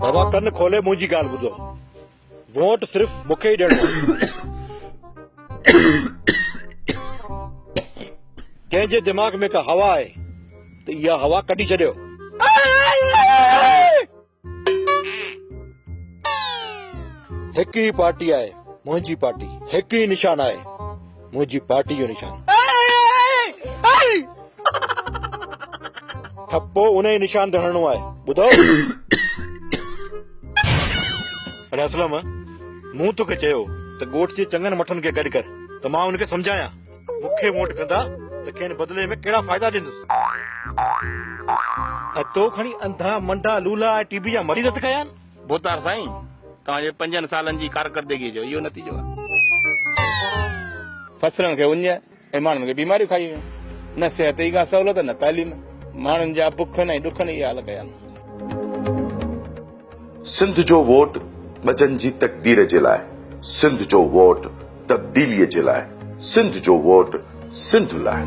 बाबा कन खोले मुंहिंजी ॻाल्हि ॿुधो। वोट सिर्फ़ मूंखे ई ॾियणो। कंहिंजे दिमाग़ में का हवा आहे त इहा हवा कढी छॾियो। हिकु ई पार्टी आहे, मुंहिंजी पार्टी। हिकु ई निशान आहे, मुंहिंजी पार्टी जो निशान। ठप्पो उन ई निशान ते हणणो आहे, ॿुधो? अरे असलम, मूं तोखे चयो त ॻोठ जे चङनि मठनि खे गॾु कर, त मां उनखे सम्झायां मूंखे वोट कंदा त खेनि बदिले में कहिड़ा फ़ाइदा ॾींदुसि। तो खणी अंधा मंडा लूला ऐं टीबी जा मरीज़ त कया आहिनि। बोतार साईं, तव्हांजे 5 सालनि जी कारकर्दगी जो इहो नतीजो आहे। फसलनि खे उञ ऐं माण्हुनि खे बीमारियूं खाई वियूं। न सिहत जी का सहूलियत, न तालीम। माण्हुनि जा बुखनि ऐं दुखनि ई हाल कया आहिनि। सिंध जो वोट ॿचनि जी तक़दीर जे लाइ, सिंध जो वोट तब्दीलीअ जे लाइ, सिंध जो वोट सिंध लाइ।